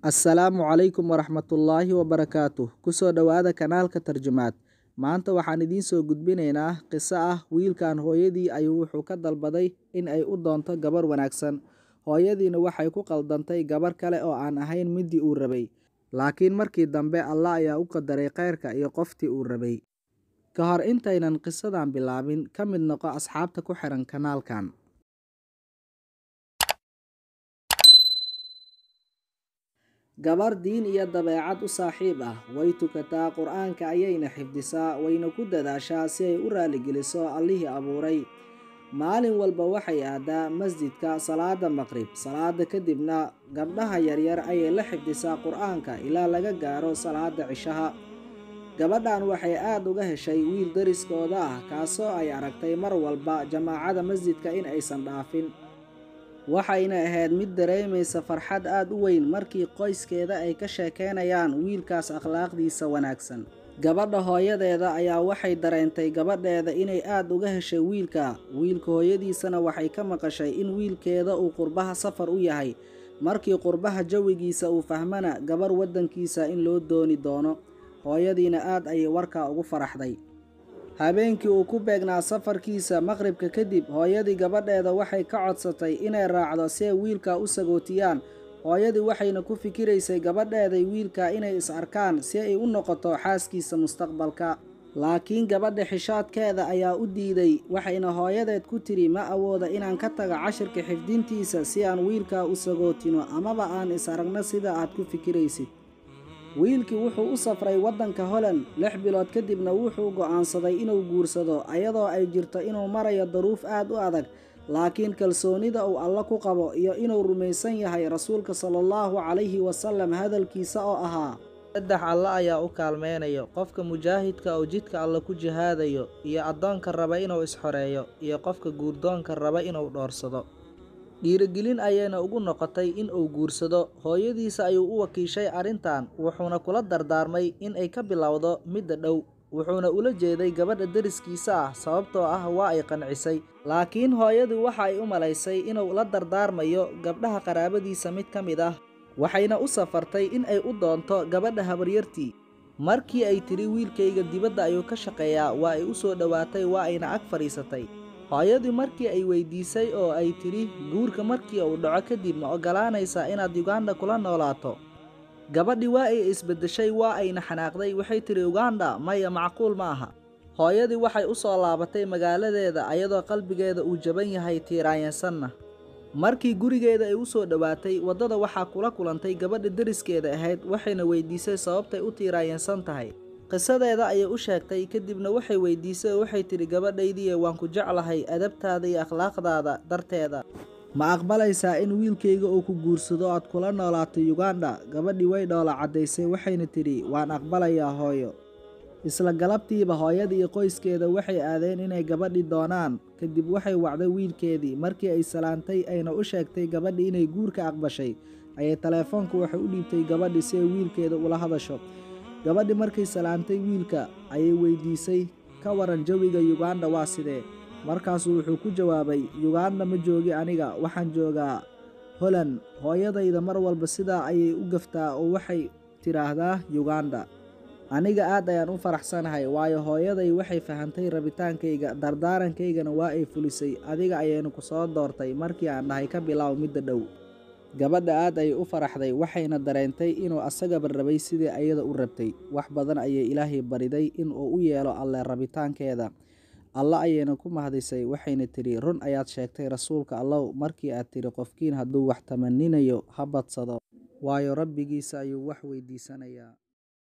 Assalaamu calaykum waraxmatullaahi wabarakaatuh. Kusoo dhawaada kanaalka Tarjumaad. Maanta waxaan idiin soo gudbinaynaa qiso ah wiilkan hooyadii ayuu wuxuu ka dalbaday in ay u doonto gabar wanaagsan. Hooyadiina waxay ku qaldantay gabar kale oo aan ahayn midii uu rabay. Laakiin markii dambe Allah ayaa u qadaray khayrka iyo qoftii uu rabay. Ka hor intaynan qisadan bilaabin, ka mid noqo asxaabta ku xiran kanaalkan. Gabar diin iyo dabeecad u saaxiib ah way tukataa quraanka ayayna xifdisaa wayna ku dadaashaa si ay u raaligeliso Allihii abuuray. Maalin walba waxay aadaa masjidka salaada maqrib, salaada kadibna gabdhaha yaryar ayay la xifdisaa quraanka ilaa laga gaaro salaada cishaha. Gabadhan waxay aad uga heshay wiil dariskooda ah kaasoo ay aragtay mar walba jamaacada masjidka in aysan dhaafin. Waxayna ahayd mid dareemaysa farxad aad u weyn markii qoyskeeda ay ka sheekeynayaan wiilkaas akhlaaqdiisa wanaagsan. Gabadha hooyadeeda ayaa waxay dareentay gabadheeda inay aad uga heshay wiilka hooyadiisana waxay ka maqashay in wiilkeeda uu qurbaha safar u yahay. Markii qurbaha jawigiisa uu fahmana gabar wadankiisa in loo dooni doono. Hooyadiina aad ayay warka ugu faraxday. Habeenkii uu ku beegnaa safarkiisa maqribka kadib, hooyadii gabadheeda waxay ka codsatay inay raacdo si ay wiilka u sagootiyaan. Hooyadii waxayna ku fikiraysay gabadheeda wiilka inay is arkaan si ay u noqoto xaaskiisa mustaqbalka. Laakiin gabadha xishaadkeeda ayaa u diiday, waxayna hooyadeed ku tiri ma awooda inaan ka tago cashirka xifdintiisa si aan wiilka u sagootino amaba aan is aragno sida aad ku fikiraysid. Wiilkii wuxuu u safray wadanka Holland 6 bilood kadibna wuxuu go'aansaday inuu guursado ayadoo ay jirto inuu marayo duruuf aad u adag, laakiin kalsoonida uu Alla ku qabo iyo inuu rumaysan yahay rasuulka sallallahu calayhi wasallam hadalkiisa oo ahaa saddex Alla ayaa u kaalmeynayo qofka mujaahidka oo jidka Alla ku jihaadayo iyo adoonka raba inuu isxoreeyo iyo qofka guurdoonka raba inuu dhoorsado. Dhiirigelin ayayna ugu noqotay in uu guursado. Hooyadiisa ayuu u wakiishay arintan wuxuuna kula dardaarmay in ay ka bilowdo midda dhow. Wuxuuna ula jeeday gabadha dariskiisa ah sababtoo ah waa ay qancisay. Laakiin hooyadu waxa ay u malaysay inuu la dardaarmayo gabdhaha qaraabadiisa mid ka mid ah. Waxayna u safartay in ay u doonto gabadha habaryartii. Markii ay tiri wiilkayga dibadda ayuu ka shaqeeyaa, waa ay u soo dhawaatay waa ayna ag fariisatay. Hooyadii markii ay weydiisay oo ay tiri guurka markii uu dhaco kadib ma ogolaanaysaa inaad Uganda kula noolaato. Gabadhii waa ay isbedeshay waa ayna xanaaqday waxay tiri Uganda maya macquul ma aha. Hooyadii waxay u soo laabatay magaaladeeda ayadoo qalbigeeda uu jaban yahay tiiraansanna. Markii gurigeeda ay u soo dhawaatay wadada waxaa kula kulantay gabadha dariskeeda ahayd waxayna weydiisay sababtay u tiiraansan tahay. Qisadeeda ayay u sheegtay kadibna waxay weydiisay waxay tiri gabadhaydii waan ku jeclahay adabtaada iyo akhlaaqdaada darteeda. Ma aqbalaysaa in wiilkayga uu ku guursado aad kula noolaato Uganda? Gabadhii way dhoola cadaysay waxayna tiri waan aqbalayaa hooyo. Isla galabtiiba hooyadii iyo qoyskeeda waxay aadeen inay gabadhii doonaan. Kadib waxay wacday wiilkeedii markii ay salaantay ayna u sheegtay gabadhii inay guurka aqbashay ayay taleefanka waxay u dhiibtay gabadhii si ay wiilkeeda ula hadasho. Gabadhii markay salaantay wiilka ayay weydiisay ka waran jawiga Uganda waa sidee. Markaasuu wuxuu ku jawaabay Uganda ma joogi aniga waxaan joogaa Holland. Hooyadayda mar walba sidaa ayay u gaftaa oo waxay tiraahdaa Uganda. Aniga aad ayaan u faraxsanahay waayo hooyaday waxay fahantay rabitaankayga dardaarankayga waa ay fulisay adiga ayayna ku soo doortay markii aan dhahay ka bilow midda dhow. Gabadha aad ay u faraxday waxayna dareentay inuu asagaba rabay sidii ayada u rabtay. Wax badan ayay Ilaahay bariday in uu u yeelo Alle rabitaankeeda. Allah ayayna ku mahadisay waxayna tiri run ayaad sheegtay rasuulka Allah markii aad tiri qofkiin hadduu wax tamaninayo ha badsado waayo rabbigiisa ayuu wax weydiisanayaa.